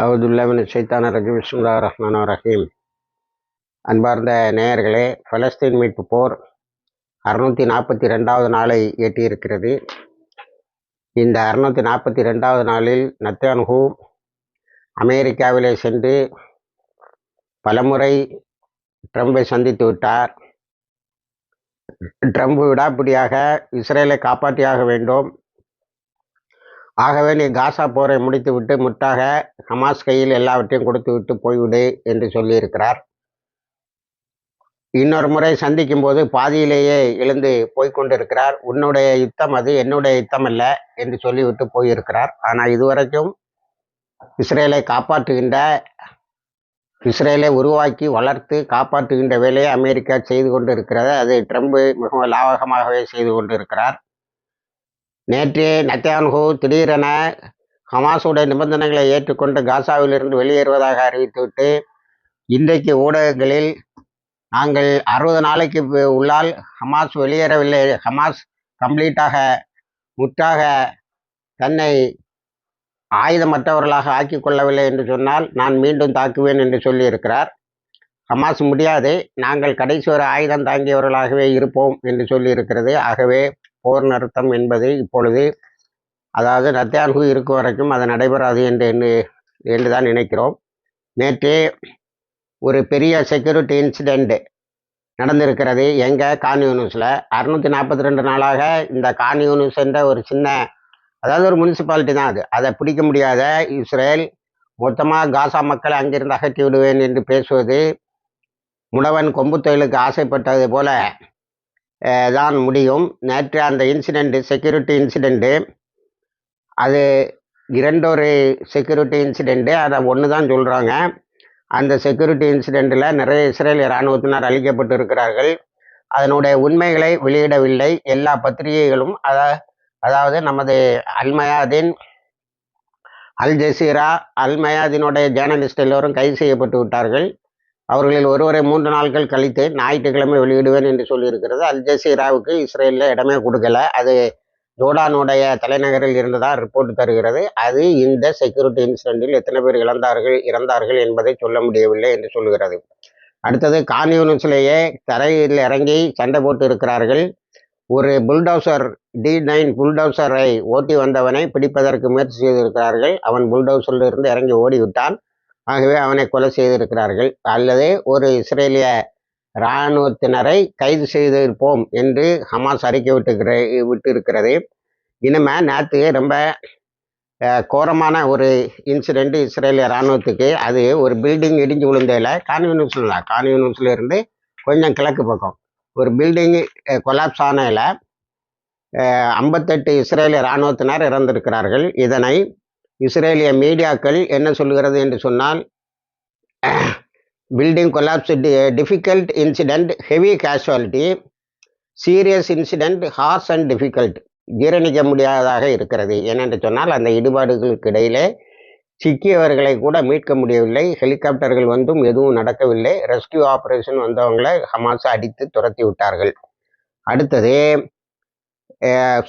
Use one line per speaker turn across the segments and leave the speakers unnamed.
அவுதுல்லாஹின் ஷைத்தானிர் ரஜீம் பிஸ்மில்லாஹிர் ரஹ்மானிர் ரஹீம். அன்பார்ந்த நேயர்களே, பலஸ்தீன் மீட்பு போர் 642வது நாளை எட்டியிருக்கிறது. இந்த 642வது நாளில் நெத்தன்யாஹூ அமெரிக்காவிலே சென்று பலமுறை ட்ரம்பை சந்தித்து விட்டார். ட்ரம்ப் விடாப்பிடியாக இஸ்ரேலை காப்பாற்றியாக வேண்டும், ஆகவே நீ காசா போரை முடித்துவிட்டு முற்றாக ஹமாஸ் கையில் எல்லாவற்றையும் கொடுத்துவிட்டு போய்விடு என்று சொல்லியிருக்கிறார். இன்னொரு முறை சந்திக்கும் போது பாதியிலேயே எழுந்து போய்கொண்டிருக்கிறார். உன்னுடைய யுத்தம் அது, என்னுடைய யுத்தம் அல்ல என்று சொல்லிவிட்டு போயிருக்கிறார். ஆனால் இதுவரைக்கும் இஸ்ரேலை காப்பாற்றுகின்ற, இஸ்ரேலை உருவாக்கி வளர்த்து காப்பாற்றுகின்ற வேலையை அமெரிக்கா செய்து கொண்டு இருக்கிறது. அது ட்ரம்ப் மிகவும் லாபகமாகவே செய்து கொண்டு இருக்கிறார். நேற்றே நெத்தன்யாஹூ திடீரென ஹமாஸுடைய நிபந்தனைகளை ஏற்றுக்கொண்டு காசாவிலிருந்து வெளியேறுவதாக அறிவித்துவிட்டு இன்றைக்கு ஊடகங்களில் நாங்கள் 60 நாளைக்கு உள்ளால் ஹமாஸ் வெளியேறவில்லை, ஹமாஸ் கம்ப்ளீட்டாக முற்றாக தன்னை ஆயுதமற்றவர்களாக ஆக்கி கொள்ளவில்லை என்று சொன்னால் நான் மீண்டும் தாக்குவேன் என்று சொல்லியிருக்கிறார். ஹமாஸ் முடியாது, நாங்கள் கடைசி ஒரு ஆயுதம் தாங்கியவர்களாகவே இருப்போம் என்று சொல்லியிருக்கிறது. ஆகவே போர் நிறுத்தம் என்பது இப்பொழுது, அதாவது நெத்தன்யாஹூ இருக்கும் வரைக்கும் அது நடைபெறாது என்று தான் நினைக்கிறோம். நேற்றே ஒரு பெரிய செக்யூரிட்டி இன்சிடெண்ட் நடந்திருக்கிறது. எங்கே? கான் யூனிஸில். 642 நாளாக இந்த கான் யூனிஸ் என்ற ஒரு சின்ன, அதாவது ஒரு முனிசிபாலிட்டி தான் அது, அதை பிடிக்க முடியாத இஸ்ரேல் மொத்தமாக காசா மக்களை அங்கிருந்து அகற்றி விடுவேன் என்று பேசுவது முடவன் கொம்பு தொழிலுக்கு ஆசைப்பட்டது போல தான் முடியும். நேற்று அந்த இன்சிடெண்ட்டு, செக்யூரிட்டி இன்சிடெண்ட்டு, அது இரண்டொரு செக்யூரிட்டி இன்சிடெண்ட்டு, அதை ஒன்று தான் சொல்கிறாங்க. அந்த செக்யூரிட்டி இன்சிடெண்ட்டில் நிறைய இஸ்ரேலிய இராணுவத்தினர் அழிக்கப்பட்டு இருக்கிறார்கள். அதனுடைய உண்மைகளை வெளியிடவில்லை எல்லா பத்திரிகைகளும். அதாவது நமது அல்மயாதீன், அல் ஜசீரா, அல்மயாதீனுடைய ஜேர்னலிஸ்ட் எல்லோரும் கைது செய்யப்பட்டு விட்டார்கள். அவர்களில் ஒருவரை 3 நாட்கள் கழித்து ஞாயிற்றுக்கிழமை வெளியிடுவேன் என்று சொல்லியிருக்கிறது. அல் ஜசீராவுக்கு இஸ்ரேலில் இடமே கொடுக்கல. அது ஜோர்டானுடைய தலைநகரில் இருந்து தான் ரிப்போர்ட் தருகிறது. அது இந்த செக்யூரிட்டி இன்சிடென்ட்டில் எத்தனை பேர் இறந்தார்கள் என்பதை சொல்ல முடியவில்லை என்று சொல்லுகிறது. அடுத்தது கான் யூனிஸிலேயே தரையில் இறங்கி சண்டை போட்டு இருக்கிறார்கள். ஒரு புல்டோசர், D9 புல்டோசரை ஓட்டி வந்தவனை பிடிப்பதற்கு முயற்சி செய்திருக்கிறார்கள். அவன் புல்டோசரில் இருந்து இறங்கி ஓடிவிட்டான். ஆகவே அவனை கொலை செய்திருக்கிறார்கள். அல்லது ஒரு இஸ்ரேலிய இராணுவத்தினரை கைது செய்திருப்போம் என்று ஹமாஸ் அறிக்கை விட்டு இருக்கிறது. இனிமே நேற்று ரொம்ப கோரமான ஒரு இன்சிடெண்ட் இஸ்ரேலிய இராணுவத்துக்கு. அது ஒரு பில்டிங் இடிஞ்சு விழுந்ததில் கான் யூனிஸில் இருந்து கொஞ்சம் கிழக்கு பக்கம் ஒரு பில்டிங் கொலாப்ஸ் ஆனதில் 58 இஸ்ரேலிய இராணுவத்தினர் இறந்திருக்கிறார்கள். இதனை இஸ்ரேலிய மீடியாக்கள் என்ன சொல்கிறது என்று சொன்னால், building collapse, difficult incident, heavy casualty, serious incident, harsh and difficult. ஜீரணிக்க முடியாததாக இருக்கிறது. ஏனென்று சொன்னால் அந்த இடிபாடுகளுக்கு இடையிலே சிக்கியவர்களை கூட மீட்க முடியவில்லை. ஹெலிகாப்டர்கள் வந்தும் எதுவும் நடக்கவில்லை. ரெஸ்கியூ ஆப்ரேஷன் வந்தவங்களை ஹமாஸ் அடித்து துரத்தி விட்டார்கள். அடுத்தது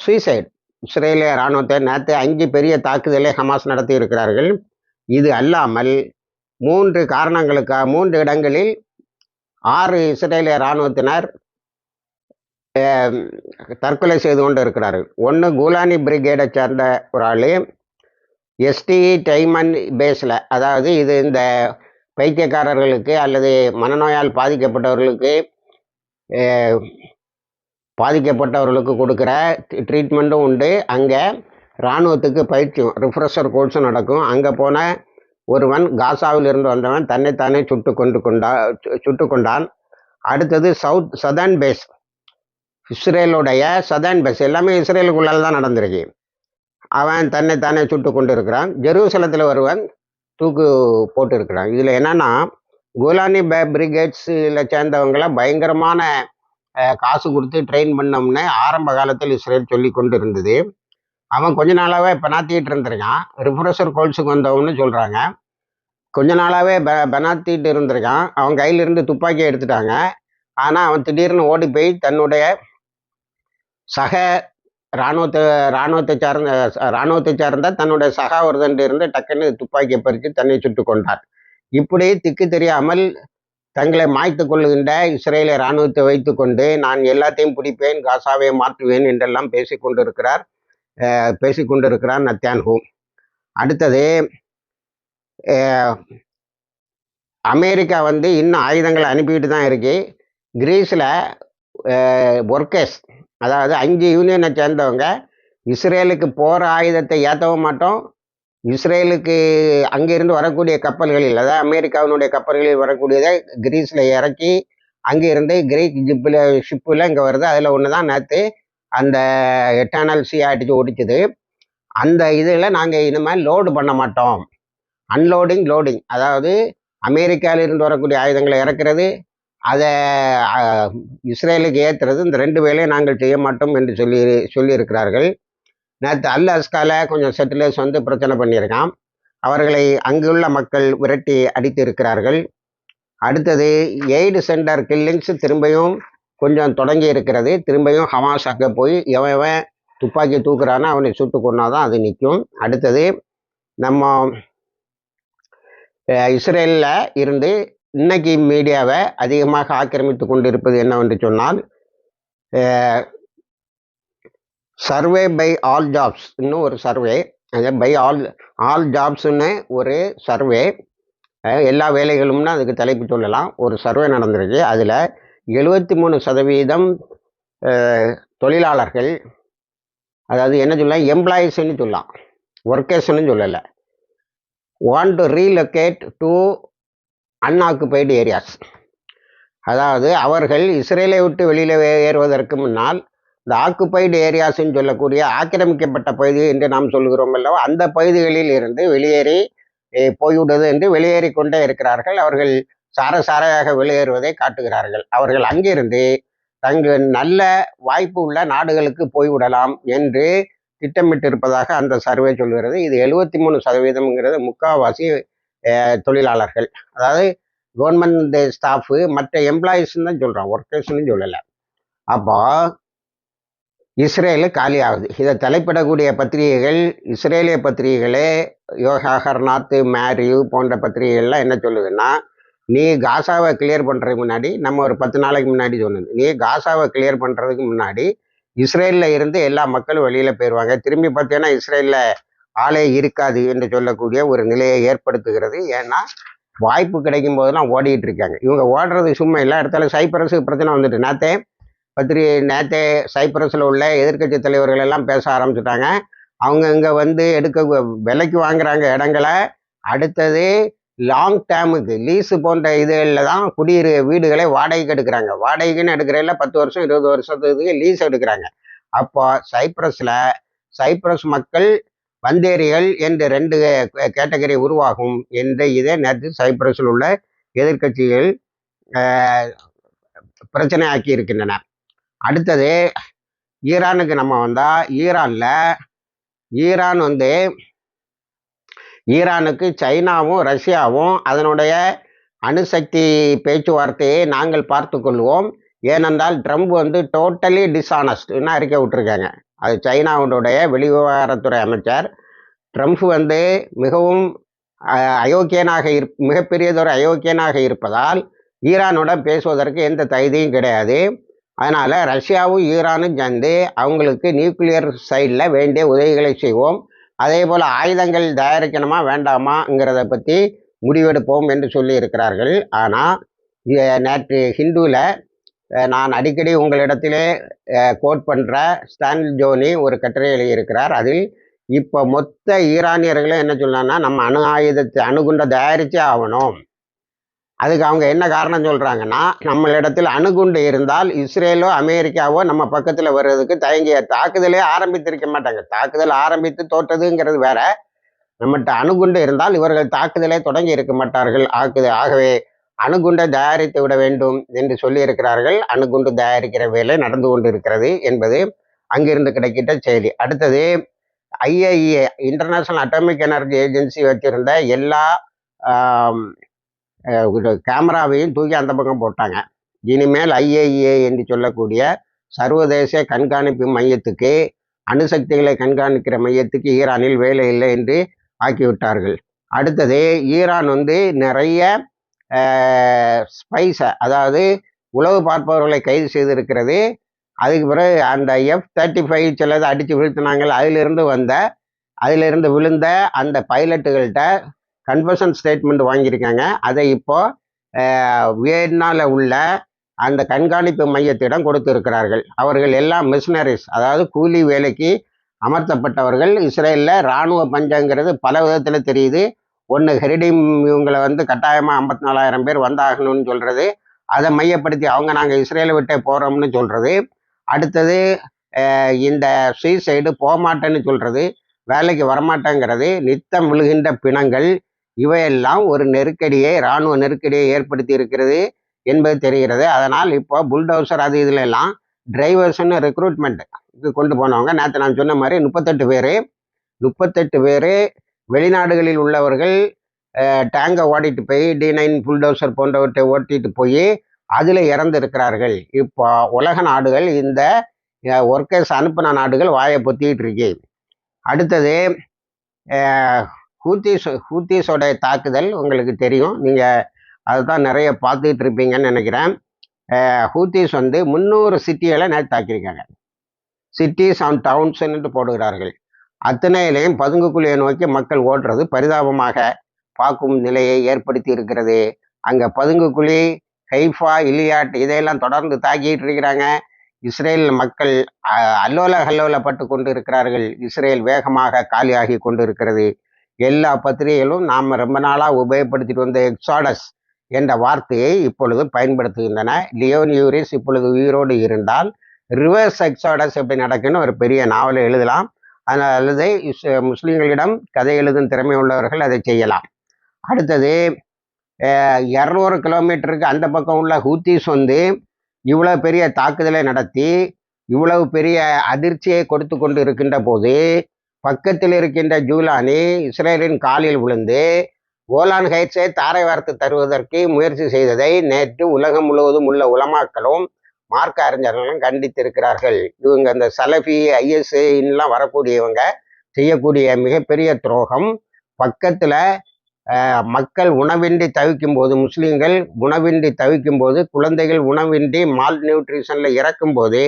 சூசைட். இஸ்ரேலிய இராணுவத்தை நேற்று 5 பெரிய தாக்குதலை ஹமாஸ் நடத்தி இருக்கிறார்கள். இது அல்லாமல் 3 இடங்களில் 6 இஸ்ரேலிய இராணுவத்தினர் தற்கொலை செய்து கொண்டு இருக்கிறார்கள். ஒன்று கோலானி பிரிகேடை சேர்ந்த ஒரு ஆள், SDE டைமன் பேஸில், அதாவது இது இந்த பைத்தியக்காரர்களுக்கு அல்லது மனநோயால் பாதிக்கப்பட்டவர்களுக்கு கொடுக்குற ட்ரீட்மெண்ட்டும் உண்டு. அங்கே இராணுவத்துக்கு பயிற்சியும், ரிஃப்ரெஷர் கோர்ஸும் நடக்கும். அங்கே போன ஒருவன், காசாவில் இருந்து வந்தவன், தன்னைத்தானே சுட்டு கொண்டான். அடுத்தது சதர்ன் பேஸ், இஸ்ரேலுடைய சதர்ன் பேஸ், எல்லாமே இஸ்ரேலுக்குள்ளால் தான் நடந்திருக்கு. அவன் தன்னைத்தானே சுட்டு கொண்டு இருக்கிறான். ஜெருசலத்தில் ஒருவன் தூக்கு போட்டு இருக்கிறான். இதில் என்னன்னா, கோலானி பிரிகேட்ஸில் சேர்ந்தவங்களை பயங்கரமான காசு கொடுத்து ட்ரெயின் பண்ணோம்னு ஆரம்ப காலத்தில் இஸ்ரேல் சொல்லி கொண்டு இருந்தது. அவன் கொஞ்ச நாளாகவே பெனாத்திட்டு இருந்திருக்கான். ரிஃப்ரெஷர் கோர்ஸுக்கு வந்தவன்னு சொல்கிறாங்க. கொஞ்ச நாளாகவே பெனாத்திட்டு இருந்திருக்கான். அவன் கையிலிருந்து துப்பாக்கி எடுத்துட்டாங்க. ஆனால் அவன் திடீர்னு ஓடி போய் தன்னுடைய சக இராணுவத்தை இராணுவத்தை சார்ந்த இராணுவத்தை சார்ந்த தன்னுடைய சகா ஒருத்தன் இருந்து டக்குன்னு துப்பாக்கியை பறித்து தன்னை சுட்டு கொண்டார். இப்படி திக்கு தெரியாமல் தங்களை மாய்த்து கொள்ளுகின்ற இஸ்ரேலிய இராணுவத்தை வைத்துக்கொண்டு நான் எல்லாத்தையும் பிடிப்பேன், காசாவை மாற்றுவேன் என்றெல்லாம் பேசிக்கொண்டிருக்கிறார் நெத்தன்யாஹூ. அடுத்தது அமெரிக்கா இன்னும் ஆயுதங்களை அனுப்பிட்டு தான் இருக்கு. கிரீஸில் ஒர்க்கர்ஸ், அதாவது 5 யூனியனை சேர்ந்தவங்க இஸ்ரேலுக்கு போகிற ஆயுதத்தை ஏற்றவும் மாட்டோம், இஸ்ரேலுக்கு அங்கிருந்து வரக்கூடிய கப்பல்களில், அதாவது அமெரிக்காவினுடைய கப்பல்களில் வரக்கூடியதை கிரீஸில் இறக்கி அங்கிருந்து கிரீக் ஷிப்பில் இங்கே வருது. அதில் ஒன்று தான் நேற்று அந்த எட்டர்னல் சி அடித்து ஒடிச்சுது. அந்த இதில் நாங்கள் இனிமேல் லோடு பண்ண மாட்டோம், அன்லோடிங் லோடிங், அதாவது அமெரிக்காவிலிருந்து வரக்கூடிய ஆயுதங்களை இறக்குறது, அதை இஸ்ரேலுக்கு ஏற்றுறது, இந்த 2 வேலையும் நாங்கள் செய்ய மாட்டோம் என்று சொல்லியிருக்கிறார்கள். நேற்று அல் அஸ்கால கொஞ்சம் செட்டிலர்ஸ் பிரச்சனை பண்ணியிருக்கான். அவர்களை அங்குள்ள மக்கள் விரட்டி அடித்து இருக்கிறார்கள். அடுத்தது எய்டு சென்டர் கில்லிங்ஸ் திரும்பியும் கொஞ்சம் தொடங்கி இருக்கிறது. திரும்பியும் ஹமாஸ் அங்கே போய் எவன் துப்பாக்கி தூக்குறானோ அவனை சுட்டு கொண்டாதான் அது நிற்கும். அடுத்தது நம்ம இஸ்ரேலில் இருந்து இன்னைக்கு மீடியாவை அதிகமாக ஆக்கிரமித்து கொண்டிருப்பது என்னவென்று சொன்னால், சர்வே பை ஆல் ஜாப்ஸ் இன்னும் ஒரு சர்வே, பை ஆல் ஜாப்ஸ்ன்னு ஒரு சர்வே, எல்லா வேலைகளும்னு அதுக்கு தலைப்பு சொல்லலாம். ஒரு சர்வே நடந்திருக்கு. அதில் 73% தொழிலாளர்கள், அதாவது என்ன சொல்லலாம், எம்ப்ளாயீஸ்ன்னு சொல்லலாம், ஒர்க்கர்ஸ்ன்னு சொல்லலை, want to relocate to unoccupied areas. அதாவது அவர்கள் இஸ்ரேலை விட்டு வெளியில் ஏறுவதற்கு முன்னால் இந்த ஆக்குபைடு ஏரியாஸ்ன்னு சொல்லக்கூடிய ஆக்கிரமிக்கப்பட்ட பகுதி என்று நாம் சொல்கிறோம் அல்லவா, அந்த பகுதிகளில் இருந்து வெளியேறி போய்விடுவது என்று வெளியேறி கொண்டே இருக்கிறார்கள். அவர்கள் சாரையாக வெளியேறுவதை காட்டுகிறார்கள். அவர்கள் அங்கிருந்து தங்கள் நல்ல வாய்ப்பு உள்ள நாடுகளுக்கு போய்விடலாம் என்று திட்டமிட்டிருப்பதாக அந்த சர்வே சொல்கிறது. இது 73%ங்கிறது முக்கால்வாசி தொழிலாளர்கள், அதாவது கவர்மெண்ட் ஸ்டாஃபு, மற்ற எம்ப்ளாயீஸ்ன்னு தான் சொல்கிறோம், ஒர்க்கர்ஸ்ன்னு சொல்லலை. அப்போ இஸ்ரேலு காலி ஆகுது. இதை தலைப்பிடக்கூடிய பத்திரிகைகள், இஸ்ரேலிய பத்திரிகைகளே, யோகா ஹர்நாத், மேரியூ போன்ற பத்திரிகைகள்லாம் என்ன சொல்லுதுன்னா, நீ காசாவை கிளியர் பண்ணுறதுக்கு முன்னாடி, நம்ம ஒரு 10 நாளைக்கு முன்னாடி சொன்னது, நீ காசாவை கிளியர் பண்ணுறதுக்கு முன்னாடி இஸ்ரேலில் இருந்து எல்லா மக்களும் வெளியில் போயிடுவாங்க, திரும்பி பார்த்தீங்கன்னா இஸ்ரேலில் ஆளே இருக்காது என்று சொல்லக்கூடிய ஒரு நிலையை ஏற்படுத்துகிறது. ஏன்னா வாய்ப்பு கிடைக்கும் போதெல்லாம் ஓடிட்டு இருக்காங்க. இவங்க ஓடுறது சும்மா எல்லா இடத்துல. சைப்ரஸுக்கு பிரச்சனை வந்துட்டு நேற்றே சைப்ரஸில் உள்ள எதிர்க்கட்சி தலைவர்கள் எல்லாம் பேச ஆரம்பிச்சுட்டாங்க. அவங்க இங்கே எடுக்க விலைக்கு வாங்குறாங்க இடங்களை. அடுத்தது லாங் டேர்முக்கு லீஸு போன்ற இதுகளில் தான் வீடுகளை வாடகைக்கு எடுக்கிறாங்க. வாடகைக்குன்னு எடுக்கிறதில்ல, 10 வருஷம் 20 வருஷத்துக்கு லீஸ் எடுக்கிறாங்க. அப்போ சைப்ரஸ் மக்கள் வந்தேரிகள் என்று 2 கேட்டகரி உருவாகும் என்ற இதை நேற்று சைப்ரஸில் உள்ள எதிர்க்கட்சிகள் பிரச்சனை ஆக்கி இருக்கின்றன. அடுத்தது ஈரானுக்கு நம்ம வந்தால், ஈரானுக்கு சைனாவும் ரஷ்யாவும் அதனுடைய அணுசக்தி பேச்சுவார்த்தையை நாங்கள் பார்த்து கொள்வோம், ஏனென்றால் ட்ரம்ப் டோட்டலி டிஸ்ஆனஸ்ட்னு அறிக்கை விட்டுருக்காங்க. அது சைனாவுடைய வெளிவிவகாரத்துறை அமைச்சர். ட்ரம்ப் மிகவும் மிகப்பெரியதொரு அயோக்கியனாக இருப்பதால் ஈரானுடன் பேசுவதற்கு எந்த தகுதியும் கிடையாது. அதனால் ரஷ்யாவும் ஈரானும் சேர்ந்து அவங்களுக்கு நியூக்ளியர் சைடில் வேண்டிய உதவிகளை செய்வோம், அதே போல் ஆயுதங்கள் தயாரிக்கணுமா வேண்டாமாங்கிறத பற்றி முடிவெடுப்போம் என்று சொல்லி இருக்கிறார்கள். ஆனால் நேற்று ஹிந்துவில் நான் அடிக்கடி உங்களிடத்திலே கோட் பண்ணுற ஸ்டான்லி ஜோனி ஒரு கட்டுரை எழுதியிருக்கிறார். அதில் இப்போ மொத்த ஈரானியர்களும் என்ன சொல்லலாம்னா, நம்ம அணுகுண்டை தயாரித்தே ஆகணும். அதுக்கு அவங்க என்ன காரணம் சொல்கிறாங்கன்னா, நம்மளிடத்தில் அணுகுண்டு இருந்தால் இஸ்ரேலோ அமெரிக்காவோ நம்ம பக்கத்தில் வர்றதுக்கு தாக்குதலே ஆரம்பித்திருக்க மாட்டாங்க. தாக்குதல் ஆரம்பித்து தோற்றதுங்கிறது வேற. நம்மகிட்ட அணுகுண்டு இருந்தால் இவர்கள் தாக்குதலே தொடங்கி இருக்க மாட்டார்கள். ஆகவே அணுகுண்டை தயாரித்து விட வேண்டும் என்று சொல்லியிருக்கிறார்கள். அணுகுண்டு தயாரிக்கிற வேலை நடந்து கொண்டு இருக்கிறது என்பது அங்கிருந்து கிடைக்கிட்ட செய்தி. அடுத்தது IAEA, international atomic energy agency வச்சிருந்த எல்லா கேமராவையும் தூக்கி அந்த பக்கம் போட்டாங்க. இனிமேல் IAEA என்று சொல்லக்கூடிய சர்வதேச கண்காணிப்பு மையத்துக்கு அணுசக்திகளை கண்காணிக்கிற மையத்துக்கு ஈரானில் வேலை இல்லை என்று ஆக்கிவிட்டார்கள். அடுத்தது ஈரான் நிறைய ஸ்பைஸை, அதாவது உளவு பார்ப்பவர்களை கைது செய்திருக்கிறது. அதுக்கு பிறகு அந்த F-35 சிலதை அடித்து வீழ்த்தினாங்கள். அதிலிருந்து விழுந்த அந்த பைலட்டுகள்கிட்ட கன்ஃபஷன் ஸ்டேட்மெண்ட் வாங்கியிருக்காங்க. அதை இப்போ வியட்நாமில் உள்ள அந்த கண்காணிப்பு மையத்திடம் கொடுத்திருக்கிறார்கள். அவர்கள் எல்லாம் மிஷினரிஸ், அதாவது கூலி வேலைக்கு அமர்த்தப்பட்டவர்கள். இஸ்ரேலில் இராணுவ பஞ்சங்கிறது பல விதத்தில் தெரியுது. ஒன்று, ஹெரிடிம் இவங்களை கட்டாயமாக 54,000 பேர் வந்தாகணும்னு சொல்கிறது, அதை மையப்படுத்தி அவங்க நாங்கள் இஸ்ரேலை விட்டே போகிறோம்னு சொல்கிறது. அடுத்தது இந்த சைடு போக மாட்டேன்னு சொல்கிறது, வேலைக்கு வரமாட்டேங்கிறது, நித்தம் விழுகின்ற பிணங்கள், இவையெல்லாம் ஒரு நெருக்கடியை, இராணுவ நெருக்கடியை ஏற்படுத்தி இருக்கிறது என்பது தெரிகிறது. அதனால் இப்போ புல்டோசர் அது இதில் எல்லாம் டிரைவர்ஸ்ன்னு ரெக்ரூட்மெண்ட் கொண்டு போனவங்க நேற்று நான் சொன்ன மாதிரி 38 பேர் வெளிநாடுகளில் உள்ளவர்கள் டேங்கை ஓட்டிட்டு போய் D9 புல்டோசர் போன்றவற்றை ஓட்டிட்டு போய் அதில் இறந்துருக்கிறார்கள். இப்போ உலக நாடுகள் இந்த ஒர்க்கர்ஸ் அனுப்பின நாடுகள் வாயை பொத்திக்கிட்டு இருக்கு. அடுத்தது ஹூத்திஸோட தாக்குதல் உங்களுக்கு தெரியும், நீங்கள் அதை தான் நிறைய பார்த்துக்கிட்டு இருப்பீங்கன்னு நினைக்கிறேன். ஹூத்திஸ் 300 சிட்டிகளை நேற்று தாக்கியிருக்காங்க. சிட்டிஸ் அண்ட் டவுன்ஸ்ன்னு போடுகிறார்கள். அத்தனையிலையும் பதுங்குக்குழியை நோக்கி மக்கள் ஓடுறது பரிதாபமாக பார்க்கும் நிலையை ஏற்படுத்தி இருக்கிறது. அங்கே பதுங்குக்குழி, ஹைஃபா, இலியாட் இதையெல்லாம் தொடர்ந்து தாக்கிட்டு இருக்கிறாங்க. இஸ்ரேல் மக்கள் அல்லோலப்பட்டு கொண்டு இருக்கிறார்கள். இஸ்ரேல் வேகமாக காலியாகி கொண்டு இருக்கிறது. எல்லா பத்திரிகைகளும் நாம் ரொம்ப நாளாக உபயோகப்படுத்திட்டு வந்த எக்ஸாடஸ் என்ற வார்த்தையை இப்பொழுது பயன்படுத்துகின்றன. லியோன் யூரிஸ் இப்பொழுது உயிரோடு இருந்தால் ரிவர்ஸ் எக்ஸாடஸ் எப்படி நடக்குன்னு ஒரு பெரிய நாவலை எழுதலாம். அல்லது முஸ்லீம்களிடம் கதை எழுதும் திறமை உள்ளவர்கள் அதை செய்யலாம். அடுத்தது 200 கிலோமீட்டருக்கு அந்த பக்கம் உள்ள ஹூத்திஸ் இவ்வளோ பெரிய தாக்குதலை நடத்தி இவ்வளவு பெரிய அதிர்ச்சியை கொடுத்து கொண்டு இருக்கின்ற போது, பக்கத்தில் இருக்கின்ற ஜூலானி இஸ்ரேலின் காலில் விழுந்து கோலான் ஹைட்ஸை தாரை வார்த்து தருவதற்கு முயற்சி செய்ததை நேற்று உலகம் முழுவதும் உள்ள உலமாக்களும் மார்க்க அறிஞர்களும் கண்டித்திருக்கிறார்கள். இவங்க அந்த சலஃபி, IS வரக்கூடியவங்க செய்யக்கூடிய மிகப்பெரிய துரோகம். பக்கத்தில் மக்கள் உணவின்றி தவிக்கும் போது, முஸ்லீம்கள் உணவின்றி தவிக்கும் போது, குழந்தைகள் உணவின்றி மால் நியூட்ரிஷனில் இறக்கும் போது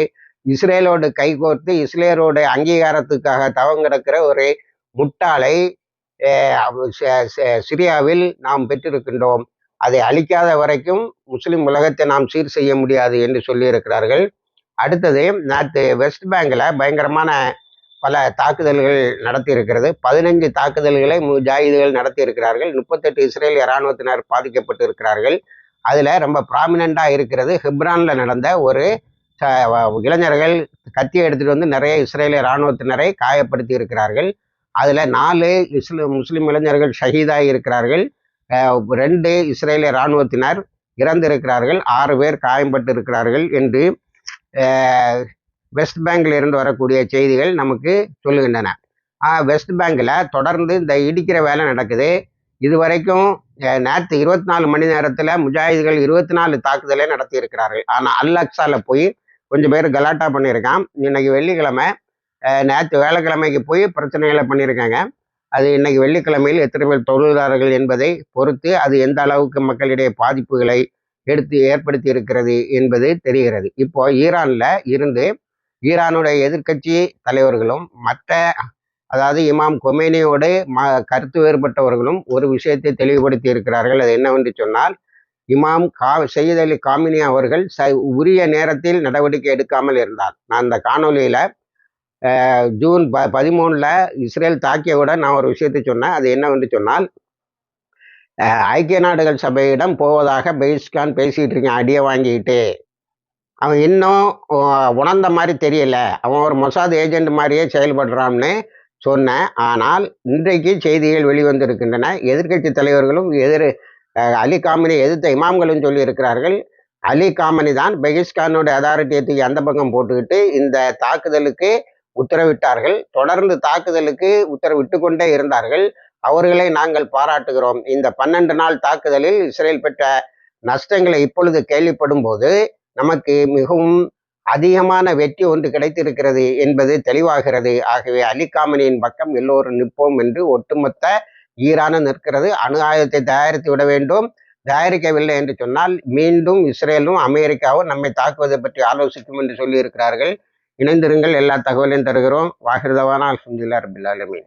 இஸ்ரேலோடு கைகோர்த்து இஸ்ரேலோட அங்கீகாரத்துக்காக தவங்கிடக்கிற ஒரு முட்டாளை சிரியாவில் நாம் பெற்றிருக்கின்றோம். அதை அழிக்காத வரைக்கும் முஸ்லிம் உலகத்தை நாம் சீர் செய்ய முடியாது என்று சொல்லியிருக்கிறார்கள். அடுத்தது, நேற்று வெஸ்ட் பேங்கில் பயங்கரமான பல தாக்குதல்கள் நடத்தி இருக்கிறது. 15 தாக்குதல்களை முஜாஹிதுகள் நடத்தி இருக்கிறார்கள். 38 இஸ்ரேலிய இராணுவத்தினர் பாதிக்கப்பட்டு இருக்கிறார்கள். அதில் ரொம்ப ப்ராமினெண்ட்டாக இருக்கிறது ஹெப்ரானில் நடந்த ஒரு இளைஞர்கள் கத்தியை எடுத்துகிட்டு நிறைய இஸ்ரேலிய இராணுவத்தினரை காயப்படுத்தி இருக்கிறார்கள். அதில் 4 முஸ்லிம் இளைஞர்கள் ஷஹீதாகி இருக்கிறார்கள். 2 இஸ்ரேலிய இராணுவத்தினர் இறந்திருக்கிறார்கள். 6 பேர் காயம்பட்டு இருக்கிறார்கள் என்று வெஸ்ட் பேங்கில் இருந்து வரக்கூடிய செய்திகள் நமக்கு சொல்லுகின்றன. வெஸ்ட் பேங்கில் தொடர்ந்து இந்த இடிக்கிற வேலை நடக்குது. இதுவரைக்கும் நேற்று 24 மணி நேரத்தில் முஜாஹிதுகள் 24 தாக்குதலை நடத்தி இருக்கிறார்கள். ஆனால் அல்-அக்ஸாவில் போய் கொஞ்சம் பேர் கலாட்டா பண்ணியிருக்கான். இன்னைக்கு வெள்ளிக்கிழமை, நேற்று வேலைக்கிழமைக்கு போய் பிரச்சனைகளை பண்ணியிருக்காங்க. அது இன்னைக்கு வெள்ளிக்கிழமையில் எத்தனை பேர் தொழிலாளர்கள் என்பதை பொறுத்து அது எந்த அளவுக்கு மக்களிடையே பாதிப்புகளை ஏற்படுத்தி இருக்கிறது என்பது தெரிகிறது. இப்போ ஈரானில் இருந்து ஈரானுடைய எதிர்க்கட்சி தலைவர்களும் அதாவது இமாம் கொமேனியோடு கருத்து வேறுபட்டவர்களும் ஒரு விஷயத்தை தெளிவுபடுத்தி இருக்கிறார்கள். அது என்னவென்று சொன்னால், இமாம் சையத் அலி காமினி அவர்கள் உரிய நேரத்தில் நடவடிக்கை எடுக்காமல் இருந்தார். நான் அந்த காணொலியில் ஜூன் 13 இஸ்ரேல் தாக்கியவுடன் நான் ஒரு விஷயத்தை சொன்னேன். அது என்னவென்று சொன்னால், ஐக்கிய நாடுகள் சபையிடம் போவதாக பெய்ஸ்கான் பேசிகிட்டு இருக்கேன், அடியை வாங்கிக்கிட்டு. அவன் இன்னும் உணர்ந்த மாதிரி தெரியல, அவன் ஒரு மொசாத் ஏஜென்ட் மாதிரியே செயல்படுறான்னு சொன்னேன். ஆனால் இன்றைக்கு செய்திகள் வெளிவந்திருக்கின்றன. எதிர்கட்சி தலைவர்களும் அலி காமினி எதிர்த்த இமாம்களும் சொல்லி இருக்கிறார்கள். அலி காமினி தான் பெகிஸ்கானுடைய அதாரிட்டியை தூக்கி அந்த பக்கம் போட்டுக்கிட்டு இந்த தாக்குதலுக்கு உத்தரவிட்டார்கள். தொடர்ந்து தாக்குதலுக்கு உத்தரவிட்டு கொண்டே இருந்தார்கள். அவர்களை நாங்கள் பாராட்டுகிறோம். இந்த 12 நாள் தாக்குதலில் இஸ்ரேல் பெற்ற நஷ்டங்களை இப்பொழுது கேள்விப்படும் போது நமக்கு மிகவும் அதிகமான வெற்றி ஒன்று கிடைத்திருக்கிறது என்பது தெளிவாகிறது. ஆகவே அலி காமனியின் பக்கம் எல்லோரும் நிற்போம் என்று ஒட்டுமொத்த ஈரானும் நிற்கிறது. அணு ஆயுதத்தை தயாரித்து விட வேண்டும். தயாரிக்கவில்லை என்று சொன்னால் மீண்டும் இஸ்ரேலும் அமெரிக்காவும் நம்மை தாக்குவதை பற்றி ஆலோசிக்கும் என்று சொல்லியிருக்கிறார்கள். இணைந்திருங்கள், எல்லா தகவலையும் தருகிறோம். வாஹிர் தவானா அல்ஹம்துலில்லாஹி ரப்பில் ஆலமீன்.